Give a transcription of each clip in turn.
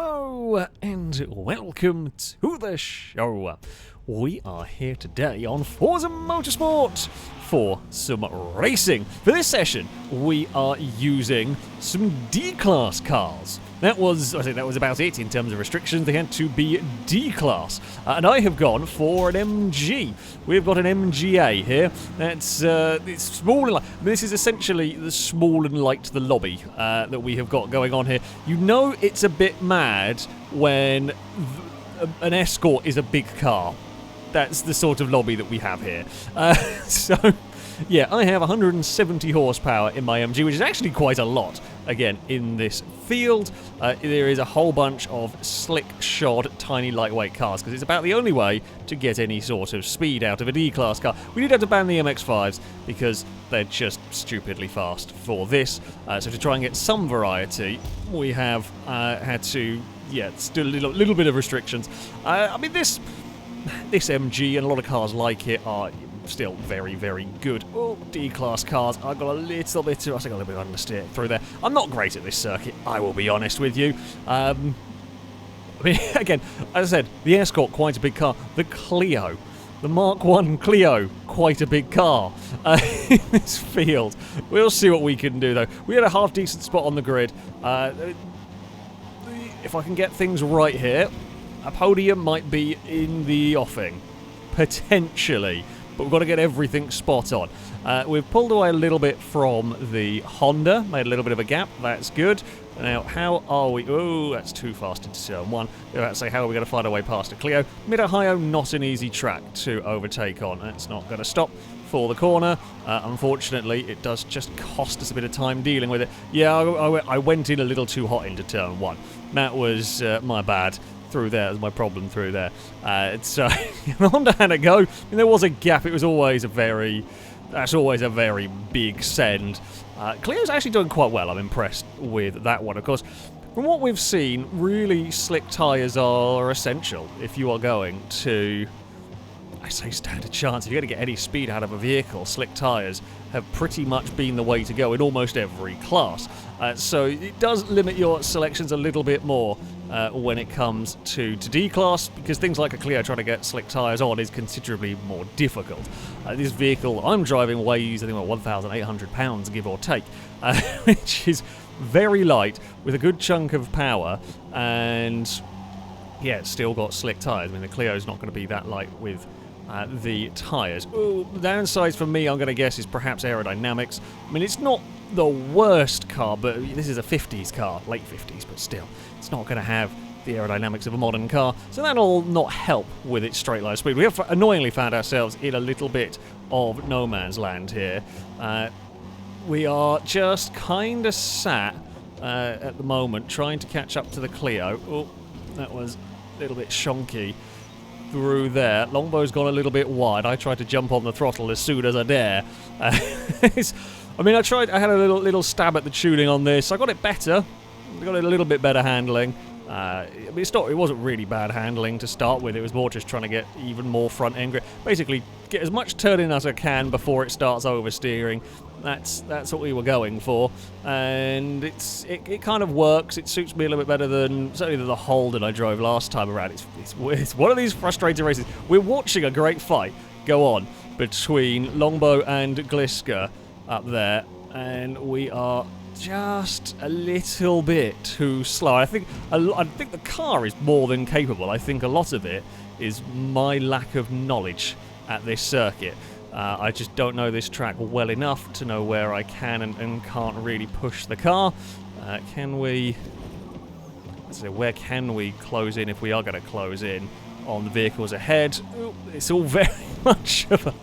Hello and welcome to the show. We are here today on Forza Motorsport for some racing. For this session, we are using some D-Class cars. That was about it in terms of restrictions. They had to be D-Class. And I have gone for an MG. We've got an MGA here. That's it's small and light. This is essentially the small and light the lobby that we have got going on here. You know it's a bit mad when an Escort is a big car. That's the sort of lobby that we have here. So, yeah, I have 170 horsepower in my MG, which is actually quite a lot, again, in this field. There is a whole bunch of slick-shod, tiny, lightweight cars, because it's about the only way to get any sort of speed out of a D-Class car. We did have to ban the MX-5s, because they're just stupidly fast for this. So to try and get some variety, we have had to, still a little bit of restrictions. I mean, this MG and a lot of cars like it are still very, very good. Oh, D-Class cars. I got a little bit of understeer through there. I'm not great at this circuit, I will be honest with you. I mean, again, as I said, the Escort, quite a big car. The Clio, the Mark 1 Clio, quite a big car in this field. We'll see what we can do, though. We had a half-decent spot on the grid. If I can get things right here, a podium might be in the offing, potentially, but we've got to get everything spot on. We've pulled away a little bit from the Honda, made a little bit of a gap, that's good. Now, how are we? Oh, that's too fast into turn one. We're about to say, how are we going to find our way past a Clio? Mid-Ohio, not an easy track to overtake on. That's not going to stop for the corner. Unfortunately, it does just cost us a bit of time dealing with it. Yeah, I went in a little too hot into turn one. That was my bad. Through there, that's my problem through there. So the Honda had a go. I mean, there was a gap. It was always that's always a very big send. Clio's actually doing quite well. I'm impressed with that one. Of course, from what we've seen, really slick tyres are essential if you are going to, I say, stand a chance. If you're going to get any speed out of a vehicle, slick tyres have pretty much been the way to go in almost every class. So it does limit your selections a little bit more when it comes to D-Class, because things like a Clio trying to get slick tyres on is considerably more difficult. This vehicle I'm driving weighs, I think, about 1,800 pounds, give or take, which is very light, with a good chunk of power, and yeah, it's still got slick tyres. I mean, the Clio's not going to be that light with the tyres. The downsides for me, I'm going to guess, is perhaps aerodynamics. I mean, it's not the worst car, but this is a 50s car, late 50s, but still, it's not going to have the aerodynamics of a modern car, so that'll not help with its straight line speed. We have annoyingly found ourselves in a little bit of no man's land here. We are just kind of sat at the moment trying to catch up to the Clio. Oh, that was a little bit shonky through there. Longbow's gone a little bit wide. I tried to jump on the throttle as soon as I dare. I mean, I had a little stab at the tuning on this. I got it better. I got it a little bit better handling. I mean, it wasn't really bad handling to start with. It was more just trying to get even more front end grip. Basically, get as much turning as I can before it starts oversteering. That's what we were going for, and it kind of works. It suits me a little bit better than certainly the Holden I drove last time around. It's one of these frustrating races. We're watching a great fight go on between Longbow and Gliska up there, and we are just a little bit too slow. I think the car is more than capable. I think a lot of it is my lack of knowledge at this circuit. I just don't know this track well enough to know where I can and can't really push the car. Where can we close in if we are going to close in on the vehicles ahead? Ooh, it's all very much of a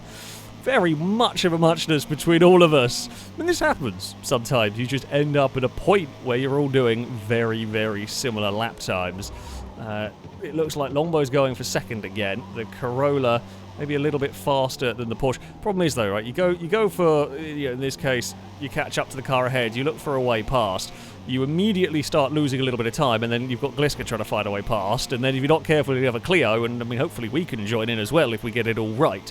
muchness between all of us. I mean, this happens sometimes. You just end up at a point where you're all doing very, very similar lap times. It looks like Longbow's going for second again. The Corolla maybe a little bit faster than the Porsche. Problem is, though, right? You go for, in this case, you catch up to the car ahead. You look for a way past. You immediately start losing a little bit of time, and then you've got Gliska trying to find a way past, and then if you're not careful, you have a Clio, and I mean, hopefully we can join in as well if we get it all right.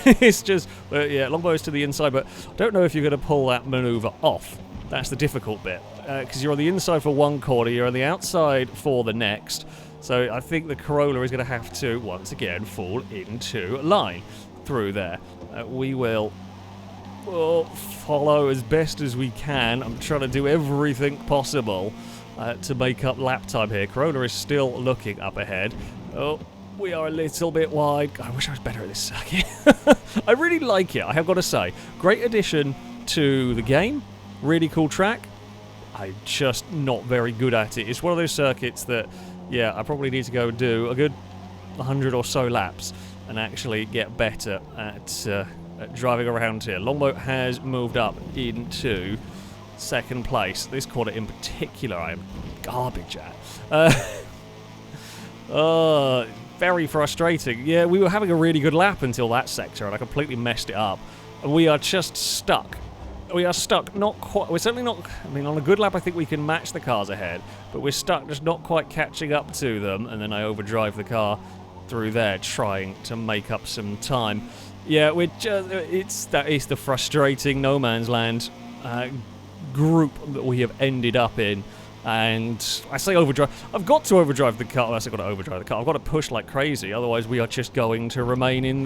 It's just, Longbow's to the inside, but I don't know if you're going to pull that manoeuvre off. That's the difficult bit. because you're on the inside for one corner, you're on the outside for the next. So I think the Corolla is going to have to, once again, fall into line through there. We will follow as best as we can. I'm trying to do everything possible to make up lap time here. Corolla is still looking up ahead. Oh, we are a little bit wide. God, I wish I was better at this circuit. I really like it, I have got to say. Great addition to the game. Really cool track. I'm just not very good at it. It's one of those circuits that, yeah, I probably need to go and do a good 100 or so laps and actually get better at driving around here. Longboat has moved up into second place. This corner in particular, I am garbage at. Very frustrating. Yeah, we were having a really good lap until that sector, and I completely messed it up. And we are just stuck. We are stuck, not quite. We're certainly not. I mean, on a good lap, I think we can match the cars ahead, but we're stuck, just not quite catching up to them. And then I overdrive the car through there, trying to make up some time. Yeah, we're just. It's the frustrating no man's land group that we have ended up in. And I say overdrive. I've got to overdrive the car. Well, I've got to overdrive the car. I've got to push like crazy. Otherwise, we are just going to remain in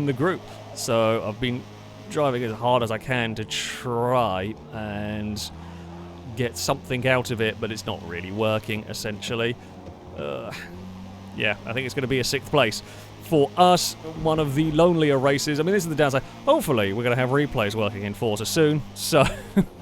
the group. So I've been driving as hard as I can to try and get something out of it, but it's not really working. Essentially, yeah, I think it's going to be a 6th place. For us, one of the lonelier races. I mean, this is the downside. Hopefully, we're going to have replays working in Forza soon, so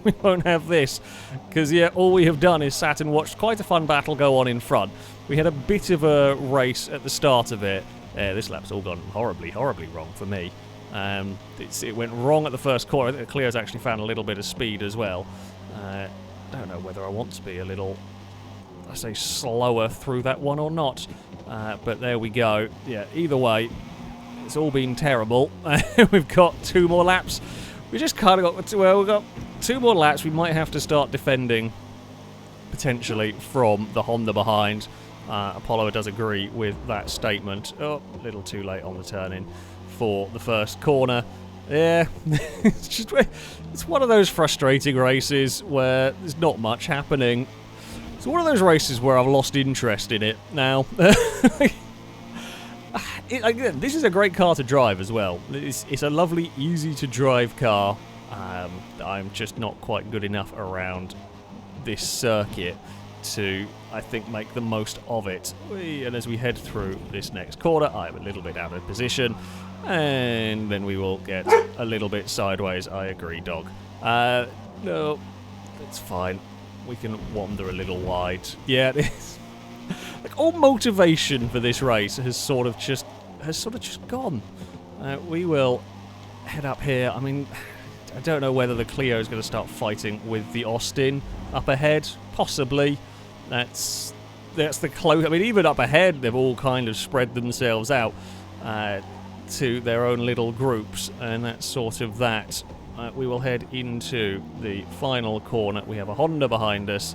we won't have this. Because, yeah, all we have done is sat and watched quite a fun battle go on in front. We had a bit of a race at the start of it. This lap's all gone horribly, horribly wrong for me. It went wrong at the first corner. I think Cleo's actually found a little bit of speed as well. I don't know whether I want to be a little, I say, slower through that one or not. But there we go. Yeah, either way, it's all been terrible. We've got 2 more laps. We just kind of got, well, we've got 2 more laps. We might have to start defending, potentially, from the Honda behind. Apollo does agree with that statement. Oh, a little too late on the turn-in for the first corner. Yeah, it's one of those frustrating races where there's not much happening. It's one of those races where I've lost interest in it now. Again, this is a great car to drive as well. It's a lovely, easy-to-drive car. I'm just not quite good enough around this circuit to, I think, make the most of it. And as we head through this next corner, I'm a little bit out of position. And then we will get a little bit sideways. I agree, dog. No, that's fine. We can wander a little wide. Yeah, like all motivation for this race has sort of just gone. We will head up here. I mean, I don't know whether the Clio is going to start fighting with the Austin up ahead. Possibly. That's the close. I mean, even up ahead, they've all kind of spread themselves out to their own little groups, and that's sort of that. We will head into the final corner. We have a Honda behind us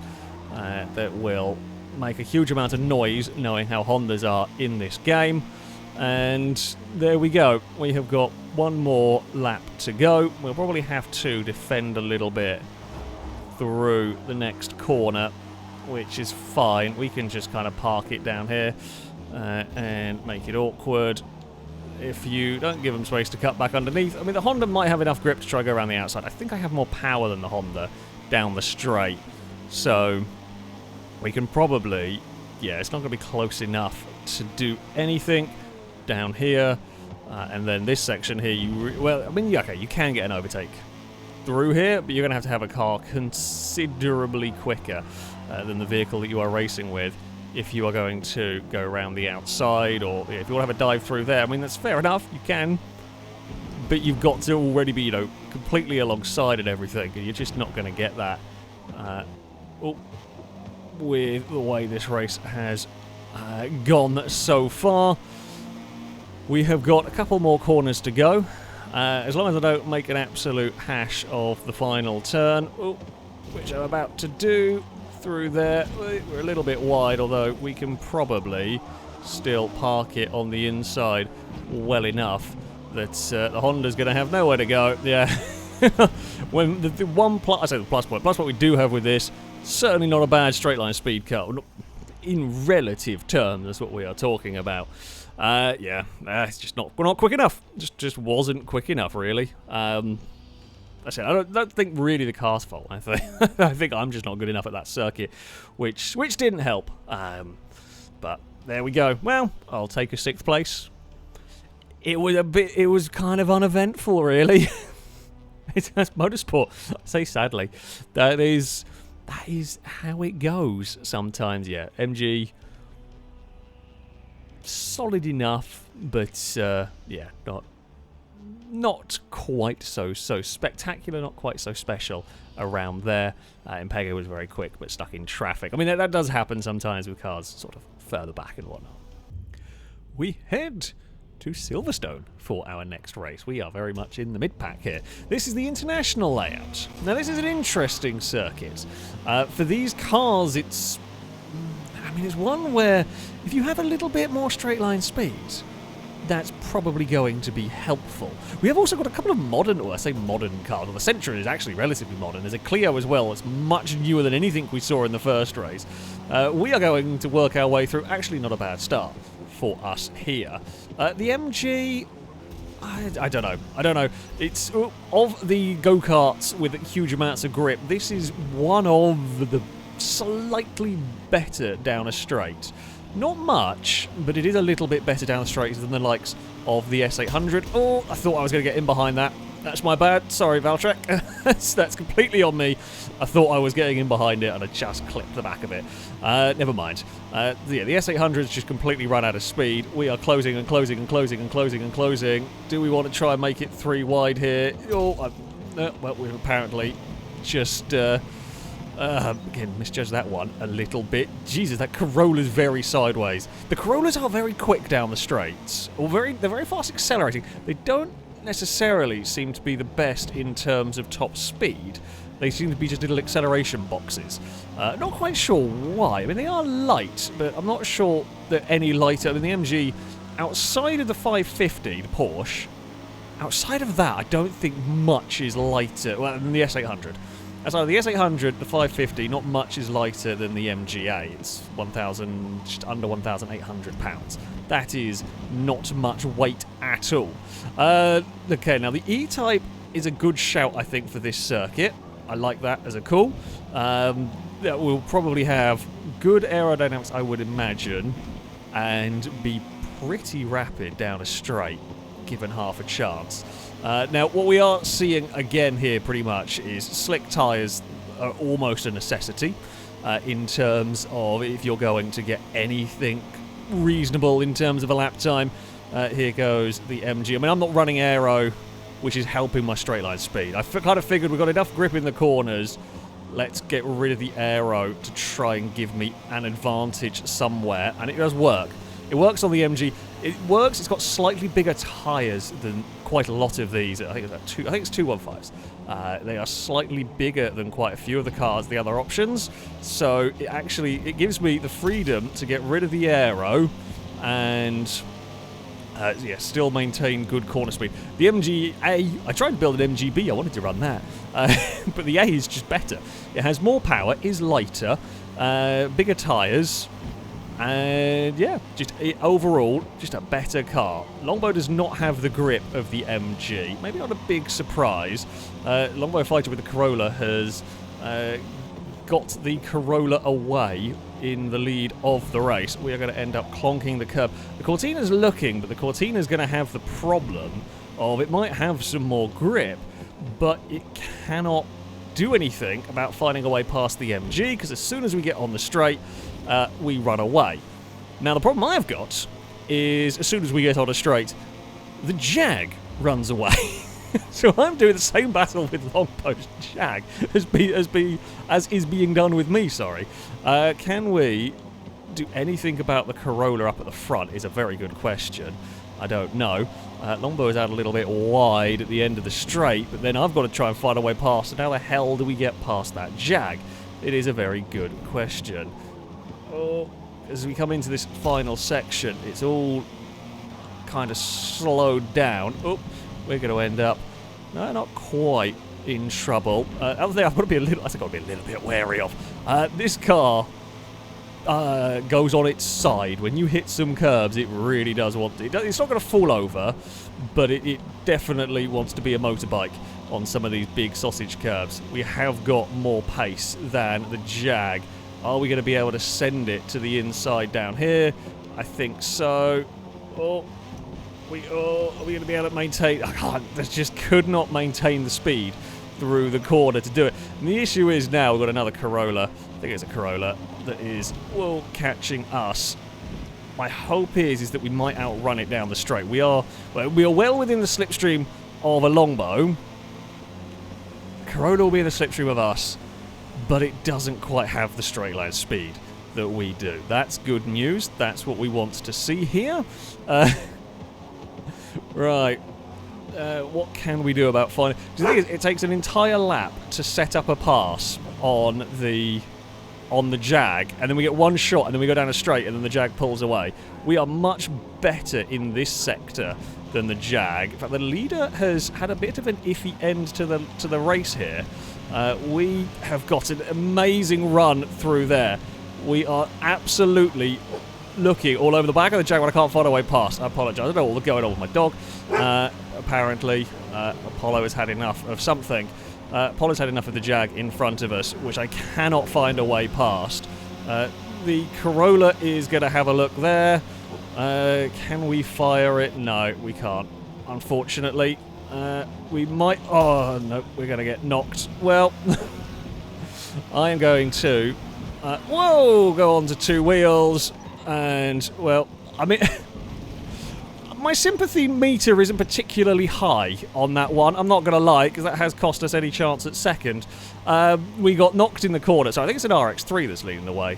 that will make a huge amount of noise, knowing how Hondas are in this game. And there we go. We have got 1 more lap to go. We'll probably have to defend a little bit through the next corner, which is fine. We can just kind of park it down here and make it awkward. If you don't give them space to cut back underneath. I mean, the Honda might have enough grip to try to go around the outside. I think I have more power than the Honda down the straight. So we can probably, yeah, it's not going to be close enough to do anything down here. And then this section here, well, I mean, okay, you can get an overtake through here, but you're going to have a car considerably quicker than the vehicle that you are racing with if you are going to go around the outside, or if you want to have a dive through there. I mean, that's fair enough, you can, but you've got to already be, completely alongside and everything, and you're just not going to get that with the way this race has gone so far. We have got a couple more corners to go. As long as I don't make an absolute hash of the final turn, which I'm about to do through there. We're a little bit wide, although we can probably still park it on the inside well enough that the Honda's going to have nowhere to go. Yeah. When the one plus, I say the plus point we do have with this Certainly not a bad straight line speed car. Not in relative terms, that's what we are talking about. Yeah, it's just we're not quick enough. Just wasn't quick enough, really. That's it. I don't think really the car's fault. I think I'm just not good enough at that circuit, which didn't help. But there we go. Well, I'll take a 6th place. It was kind of uneventful, really. That's motorsport. I say sadly. That is how it goes sometimes. Yeah, MG solid enough, but yeah, not quite so spectacular, not quite so special around there. Impego was very quick, but stuck in traffic. I mean, that does happen sometimes with cars sort of further back and whatnot. We head to Silverstone for our next race. We are very much in the mid-pack here. This is the international layout. Now, this is an interesting circuit. For these cars, it's one where if you have a little bit more straight line speed, that's probably going to be helpful. We have also got a couple of modern, or I say modern cars. Well, the Sentra is actually relatively modern. There's a Clio as well. It's much newer than anything we saw in the first race. We are going to work our way through. Actually, not a bad start for us here. The MG, I don't know. It's of the go-karts with huge amounts of grip. This is one of the slightly better down a straight. Not much, but it is a little bit better down the straight than the likes of the S800. Oh, I thought I was going to get in behind that. That's my bad. Sorry, Valtrek. That's completely on me. I thought I was getting in behind it, and I just clipped the back of it. Never mind. Yeah, the S800's just completely run out of speed. We are closing and closing and closing and closing and closing. Do we want to try and make it 3 wide here? Oh, well, we've apparently just... again, misjudged that one a little bit. Jesus, that Corolla's very sideways. The Corollas are very quick down the straights, or they're very fast accelerating. They don't necessarily seem to be the best in terms of top speed. They seem to be just little acceleration boxes. Not quite sure why. I mean, they are light, but I'm not sure they're any lighter. I mean, the MG, outside of the 550, the Porsche, outside of that, I don't think much is lighter than the S800. Outside of the S800, the 550, not much is lighter than the MGA. It's just under 1,800 pounds. That is not much weight at all. Okay, now the E-Type is a good shout, I think, for this circuit. I like that as a call. That will probably have good aerodynamics, I would imagine, and be pretty rapid down a straight, given half a chance. Now, what we are seeing again here pretty much is slick tyres are almost a necessity in terms of if you're going to get anything reasonable in terms of a lap time. Here goes the MG. I mean, I'm not running aero, which is helping my straight line speed. I kind of figured we've got enough grip in the corners. Let's get rid of the aero to try and give me an advantage somewhere, and it does work. It works on the MG. It works. It's got slightly bigger tyres than quite a lot of these. I think it's 215s. They are slightly bigger than quite a few of the cars, the other options. So it gives me the freedom to get rid of the aero and yeah, still maintain good corner speed. The MG-A, I tried to build an MGB. I wanted to run that, but the A is just better. It has more power, is lighter, bigger tyres. And yeah, just overall, just a better car. Longbow does not have the grip of the MG. Maybe not a big surprise. Longbow fighter with the Corolla has got the Corolla away in the lead of the race. We are going to end up clonking the curb. The Cortina's looking, but the Cortina's going to have the problem of it might have some more grip, but it cannot do anything about finding a way past the MG, because as soon as we get on the straight, we run away. Now, the problem I've got is as soon as we get on a straight, the Jag runs away. So I'm doing the same battle with Longbow's Jag as is being done with me, sorry. Can we do anything about the Corolla up at the front is a very good question. I don't know. Longbow is out a little bit wide at the end of the straight, but then I've got to try and find a way past. And how the hell do we get past that Jag? It is a very good question. Oh, as we come into this final section, it's all kind of slowed down. Oh, we're going to end up, no, not quite in trouble. Other thing I've got to be a little, I think I've got to be a little bit wary of. This car goes on its side. When you hit some curbs, it really does want to. It's not going to fall over, but it definitely wants to be a motorbike on some of these big sausage curbs. We have got more pace than the Jag. Are we going to be able to send it to the inside down here? I think so. Are we going to be able to maintain? I can't. Just could not maintain the speed through the corner to do it. And the issue is now we've got another Corolla. I think it's a Corolla that is catching us. My hope is that we might outrun it down the straight. We are well within the slipstream of a Longbow. Corolla will be in the slipstream of us, but it doesn't quite have the straight line speed that we do. That's good news. That's what we want to see here. Right. What can we do about finding... The thing is, it takes an entire lap to set up a pass on the Jag, and then we get one shot, and then we go down a straight, and then the Jag pulls away. We are much better in this sector than the Jag. In fact, the leader has had a bit of an iffy end to the race here. We have got an amazing run through there. We are absolutely looking all over the back of the Jag when I can't find a way past. I apologise. I don't know what's going on with my dog. Apparently, Apollo has had enough of something. Apollo's had enough of the Jag in front of us, which I cannot find a way past. The Corolla is going to have a look there. Can we fire it? No, we can't. Unfortunately. We might... Oh, no, we're going to get knocked. Well, I am going to... go on to two wheels. And, well, I mean... My sympathy meter isn't particularly high on that one. I'm not going to lie, because that has cost us any chance at second. We got knocked in the corner, so I think it's an RX-3 that's leading the way.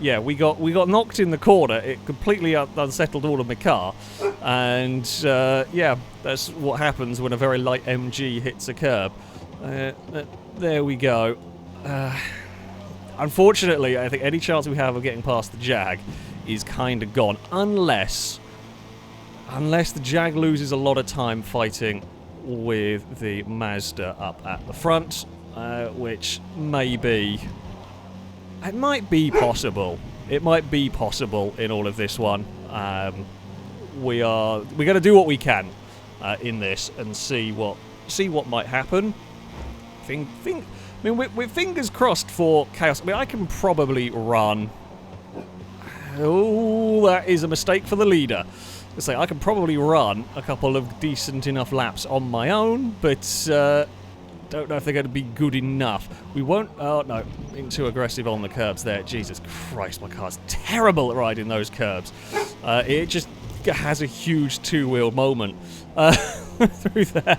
Yeah, we got knocked in the corner. It completely unsettled all of my car. And, yeah, that's what happens when a very light MG hits a curb. There we go. Unfortunately, I think any chance we have of getting past the Jag is kind of gone. Unless the Jag loses a lot of time fighting with the Mazda up at the front, which may be... It might be possible. It might be possible in all of this one. We're going to do what we can in this and see what might happen. I mean, we're fingers crossed for chaos. I mean, I can probably run... Oh, that is a mistake for the leader. Let's say I can probably run a couple of decent enough laps on my own, but don't know if they're going to be good enough. We won't... Oh, no. Being too aggressive on the curbs there. Jesus Christ, my car's terrible at riding those curbs. It just has a huge two-wheel moment through there.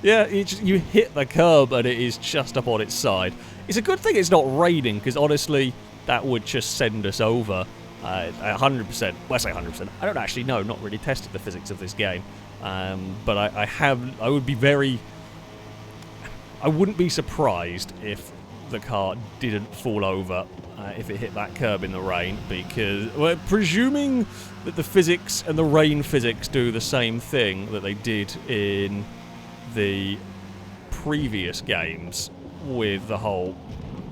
Yeah, you hit the curb and it is just up on its side. It's a good thing it's not raining, because honestly, that would just send us over 100%. Well, I say 100%. I don't actually know. Not really tested the physics of this game. But I would be very... I wouldn't be surprised if the car didn't fall over if it hit that curb in the rain, because we're presuming that the physics and the rain physics do the same thing that they did in the previous games with the whole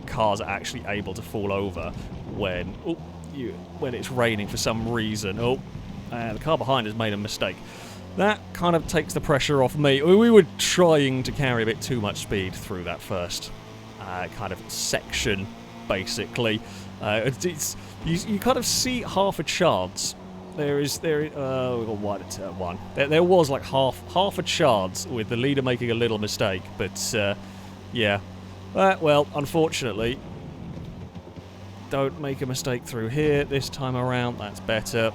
cars are actually able to fall over when it's raining for some reason. The car behind has made a mistake. That kind of takes the pressure off me. We were trying to carry a bit too much speed through that first kind of section, basically. You kind of see half a chance. We've got wide at turn one. There was like half a chance with the leader making a little mistake, but yeah. Well, unfortunately, don't make a mistake through here this time around. That's better.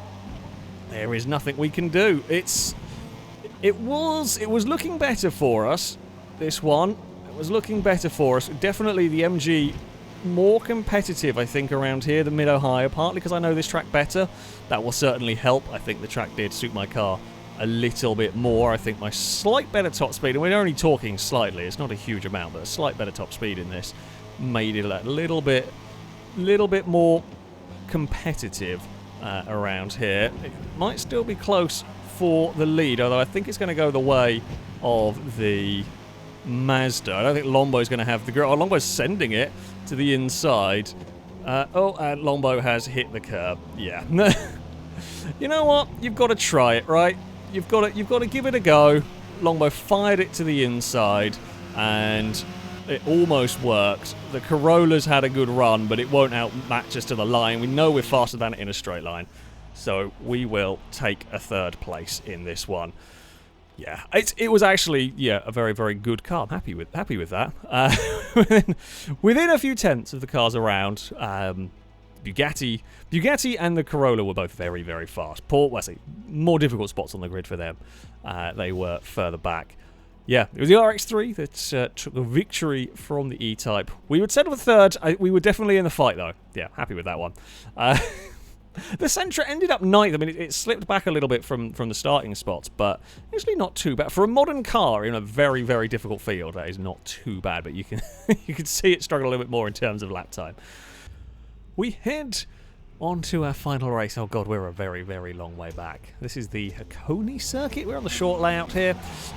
There is nothing we can do. It was looking better for us, this one. It was looking better for us. Definitely the MG more competitive, I think, around here than Mid-Ohio, partly because I know this track better. That will certainly help. I think the track did suit my car a little bit more. I think my slight better top speed, and we're only talking slightly, it's not a huge amount, but a slight better top speed in this made it a little bit more competitive around here. It might still be close for the lead, although I think it's going to go the way of the Mazda. I don't think Lombo's going to have the grip. Oh, Lombo's sending it to the inside. And Lombo has hit the curb. Yeah. You know what? You've got to try it, right? You've got to give it a go. Lombo fired it to the inside, and it almost worked. The Corolla's had a good run, but it won't outmatch us to the line. We know we're faster than it in a straight line. So we will take a third place in this one. Yeah, it was actually, yeah, a very, very good car. I'm happy with that. Within a few tenths of the cars around, Bugatti and the Corolla were both very, very fast. More difficult spots on the grid for them. They were further back. Yeah, it was the RX-3 that took the victory from the E-Type. We would settle for third. We were definitely in the fight, though. Yeah, happy with that one. The Sentra ended up ninth. I mean, it slipped back a little bit from the starting spots, but actually not too bad. For a modern car in a very, very difficult field, that is not too bad, but you can you can see it struggle a little bit more in terms of lap time. We head on to our final race. Oh god, we're a very, very long way back. This is the Hakone circuit. We're on the short layout here.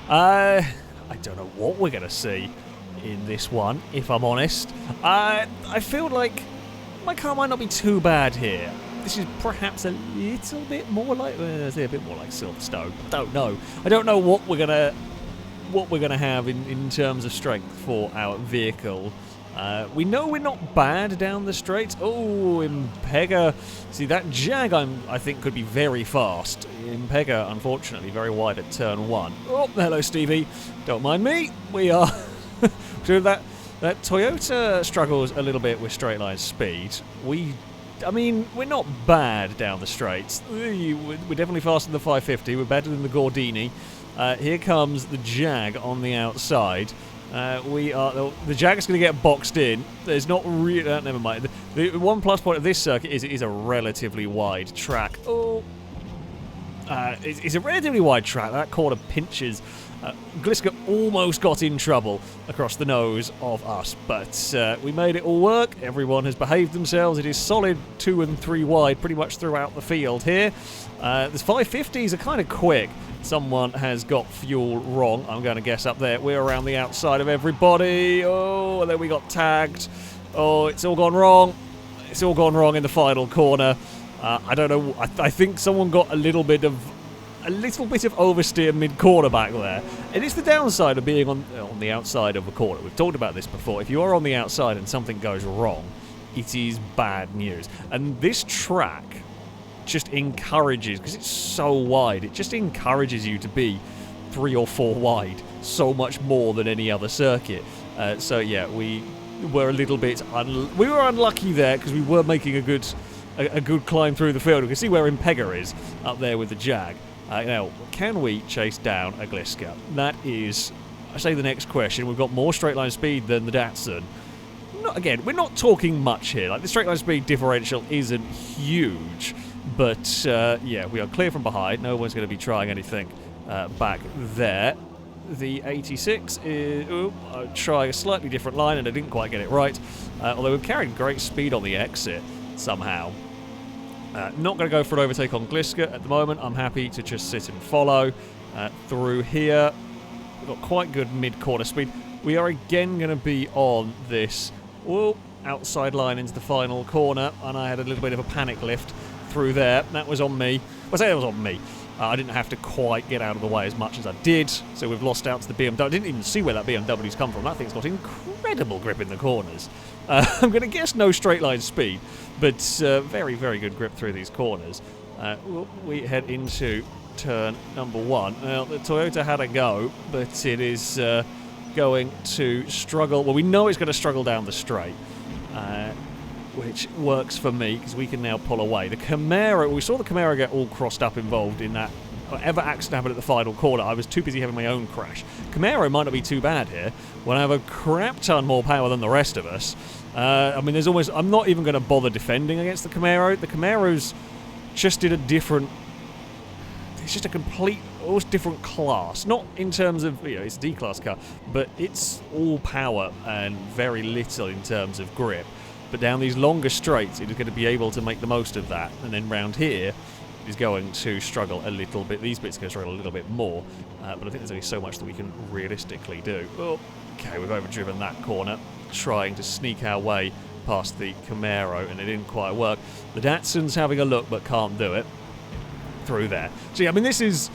I don't know what we're going to see in this one, if I'm honest. I feel like my car might not be too bad here. This is perhaps a little bit more like Silverstone. I don't know. I don't know what we're gonna have in terms of strength for our vehicle. We know we're not bad down the straight. Oh, Impega. See, that Jag I think could be very fast. Impega, unfortunately, very wide at turn 1. Oh, hello, Stevie. Don't mind me. We are. So that Toyota struggles a little bit with straight line speed. I mean, we're not bad down the straights. We're definitely faster than the 550. We're better than the Gordini. Here comes the Jag on the outside. The Jag is going to get boxed in. There's not really... never mind. The one plus point of this circuit is it is a relatively wide track. Oh, it's a relatively wide track. That corner pinches. Gliska almost got in trouble across the nose of us, but we made it all work. Everyone has behaved themselves. It is solid 2 and 3 wide pretty much throughout the field here. The 550s are kind of quick. Someone has got fuel wrong. I'm going to guess up there. We're around the outside of everybody. Oh, and then we got tagged. Oh, it's all gone wrong. It's all gone wrong in the final corner. I don't know. I think someone got a little bit of oversteer mid-corner back there. It is the downside of being on the outside of a corner. We've talked about this before. If you are on the outside and something goes wrong, it is bad news. And this track just encourages, because it's so wide, it just encourages you to be 3 or 4 wide so much more than any other circuit. So yeah, we were a little bit we were unlucky there because we were making a good climb through the field. We can see where Impega is up there with the Jag. Now, can we chase down a Gliska? That is, I say, the next question. We've got more straight line speed than the Datsun. Again, we're not talking much here. Like, the straight line speed differential isn't huge, but yeah, we are clear from behind. No one's going to be trying anything back there. The 86 is trying a slightly different line, and I didn't quite get it right. Although we've carried great speed on the exit somehow. Not going to go for an overtake on Gliska at the moment. I'm happy to just sit and follow through here. We've got quite good mid-corner speed. We are again going to be on this outside line into the final corner, and I had a little bit of a panic lift through there. That was on me. I say that was on me. I didn't have to quite get out of the way as much as I did, so we've lost out to the BMW. I didn't even see where that BMW's come from. That thing's got incredible grip in the corners. I'm going to guess no straight line speed, but very, very good grip through these corners. We head into turn number 1. Now, the Toyota had a go, but it is going to struggle. Well, we know it's going to struggle down the straight, which works for me because we can now pull away. The Camaro, we saw the Camaro get all crossed up involved in that whatever accident happened at the final corner. I was too busy having my own crash. Camaro might not be too bad here. When I have a crap ton more power than the rest of us. I mean, there's almost... I'm not even going to bother defending against the Camaro. The Camaro's just in a different... It's just a complete, almost different class. Not in terms of, it's a D-class car, but it's all power and very little in terms of grip. But down these longer straights, it is going to be able to make the most of that. And then round here, is going to struggle a little bit. These bits are going to struggle a little bit more, but I think there's only so much that we can realistically do. Oh, okay, we've overdriven that corner, trying to sneak our way past the Camaro, and it didn't quite work. The Datsun's having a look, but can't do it through there. So, yeah, I mean, this is...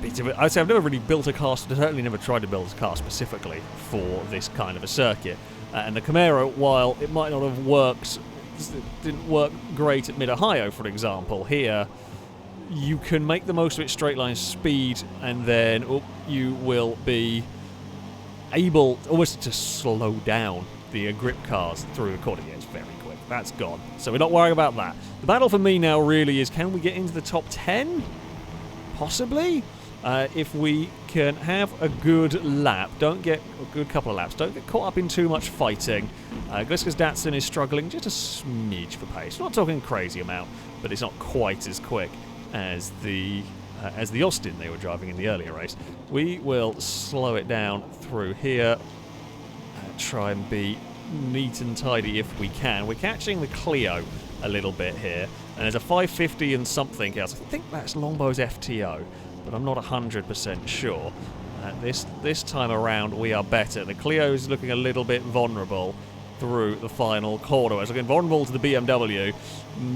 I'd say I've never really built a car, certainly never tried to build a car specifically for this kind of a circuit. And the Camaro, while it might not have worked, it didn't work great at Mid-Ohio, for example. Here, you can make the most of its straight line speed, and then you will be able almost to slow down the grip cars through the corner. Yeah, it's very quick. That's gone. So we're not worrying about that. The battle for me now really is, can we get into the top 10? Possibly. If we can have a good lap, a good couple of laps, don't get caught up in too much fighting. Gliska's Datsun is struggling just a smidge for pace. Not talking crazy amount, but it's not quite as quick as the Austin they were driving in the earlier race. We will slow it down through here. Try and be neat and tidy if we can. We're catching the Clio a little bit here, and there's a 550 and something else. I think that's Longbow's FTO, but I'm not 100% sure. This time around, we are better. The Clio is looking a little bit vulnerable through the final corner. It's looking vulnerable to the BMW.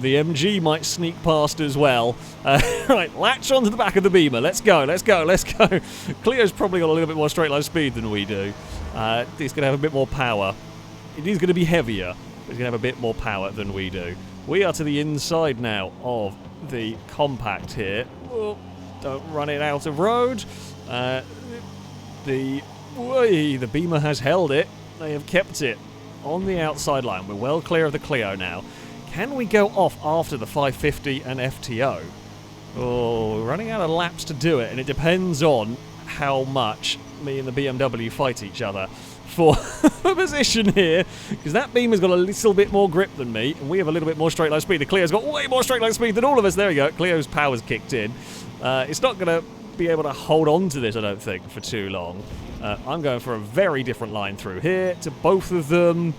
The MG might sneak past as well. Right, latch onto the back of the Beamer. Let's go, let's go, let's go. Clio's probably got a little bit more straight line speed than we do. It's going to have a bit more power. It is going to be heavier, but it's going to have a bit more power than we do. We are to the inside now of the compact here. Oh, don't run it out of road. The Beamer has held it. They have kept it on the outside line. We're well clear of the Clio now. Can we go off after the 550 and FTO? Oh, we're running out of laps to do it, and it depends on how much me and the BMW fight each other for position here, because that Beamer's got a little bit more grip than me, and we have a little bit more straight line speed. The Clio's got way more straight line speed than all of us. There we go. Clio's power's kicked in. It's not going to be able to hold on to this, I don't think, for too long. I'm going for a very different line through here to both of them.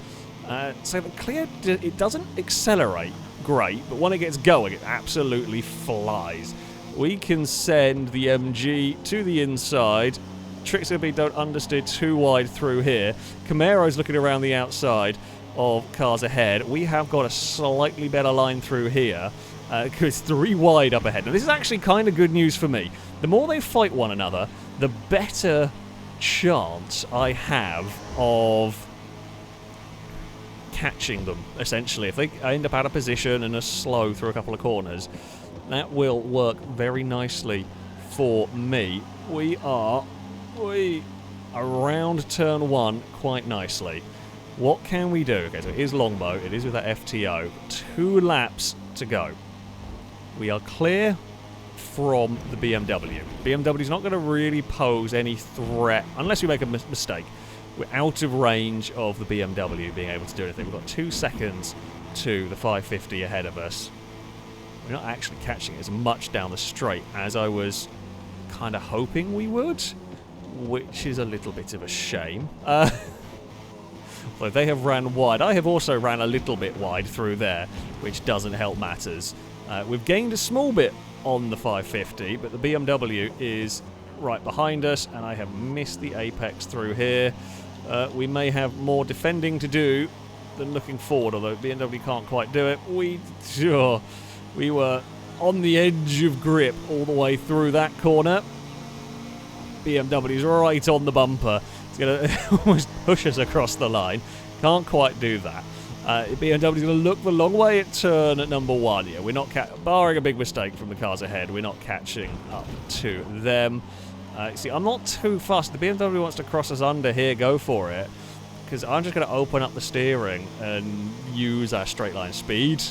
So the Clio, it doesn't accelerate great, but when it gets going, it absolutely flies. We can send the MG to the inside. Tricks going to be don't understeer too wide through here. Camaro's looking around the outside of cars ahead. We have got a slightly better line through here. Because 3 wide up ahead. Now, this is actually kind of good news for me. The more they fight one another, the better chance I have of catching them, essentially. If they end up out of position and are slow through a couple of corners, that will work very nicely for me. We are around turn 1 quite nicely. What can we do? Okay, so it is Longbow. It is with that FTO. 2 laps to go. We are clear from the BMW. BMW's not going to really pose any threat unless we make a mistake. We're out of range of the BMW being able to do anything. We've got 2 seconds to the 550 ahead of us. We're not actually catching it as much down the straight as I was kind of hoping we would, which is a little bit of a shame. Although they have ran wide. I have also ran a little bit wide through there, which doesn't help matters. We've gained a small bit on the 550, but the BMW is right behind us, and I have missed the apex through here. We may have more defending to do than looking forward, although BMW can't quite do it. We were on the edge of grip all the way through that corner. BMW's right on the bumper. It's going to almost push us across the line. Can't quite do that. BMW's going to look the long way at turn at number 1. Yeah, we're not barring a big mistake from the cars ahead, we're not catching up to them. See, I'm not too fussed. The BMW wants to cross us under here, go for it. Because I'm just going to open up the steering and use our straight line speed.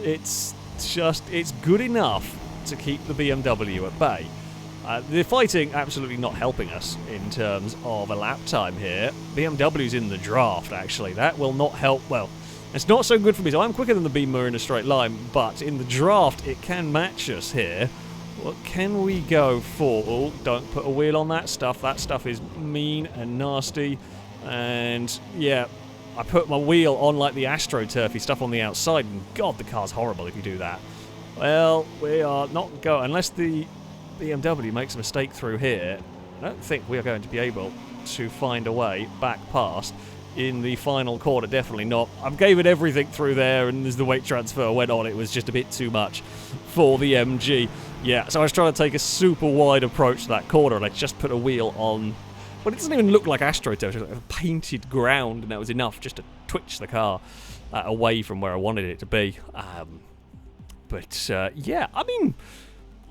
It's good enough to keep the BMW at bay. The fighting absolutely not helping us in terms of a lap time here. BMW's in the draft, actually. That will not help. Well, it's not so good for me. So I'm quicker than the Beamer in a straight line, but in the draft, it can match us here. What can we go for? Oh, don't put a wheel on that stuff. That stuff is mean and nasty. And, yeah, I put my wheel on like the AstroTurfy stuff on the outside, and God, the car's horrible if you do that. Well, we are not going, unless the BMW makes a mistake through here, I don't think we are going to be able to find a way back past in the final corner. Definitely not. I gave it everything through there, and as the weight transfer went on, it was just a bit too much for the MG. Yeah, so I was trying to take a super wide approach to that corner, and I just put a wheel on. Well, it doesn't even look like AstroTurf. It's like a painted ground, and that was enough just to twitch the car away from where I wanted it to be. Yeah, I mean,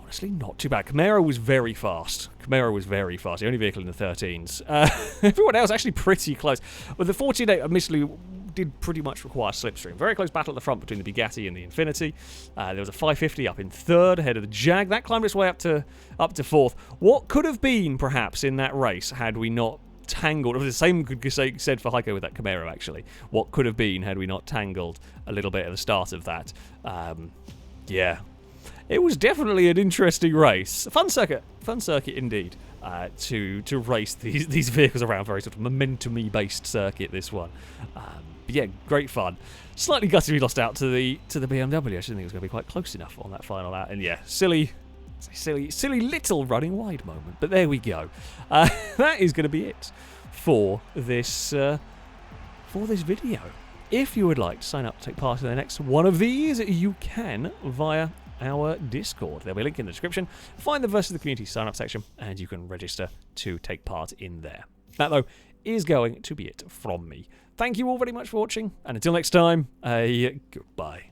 honestly, not too bad. Camaro was very fast. The only vehicle in the 13s. Everyone else actually pretty close. But the 48, admittedly, did pretty much require slipstream. Very close battle at the front between the Bugatti and the Infiniti. There was a 550 up in third, ahead of the Jag. That climbed its way up to fourth. What could have been, perhaps, in that race had we not tangled? It was the same could be said for Heiko with that Camaro, actually. What could have been had we not tangled a little bit at the start of that? Yeah. It was definitely an interesting race. Fun circuit indeed. To race these vehicles around. Very sort of momentum-y based circuit, this one. But yeah, great fun. Slightly gutted we lost out to the BMW. I didn't think it was going to be quite close enough on that final out. And yeah, silly little running wide moment. But there we go. That is going to be it for this video. If you would like to sign up to take part in the next one of these, you can via our Discord. There'll be a link in the description. Find the Versus the Community sign-up section, and you can register to take part in there. That, though, is going to be it from me. Thank you all very much for watching, and until next time, goodbye.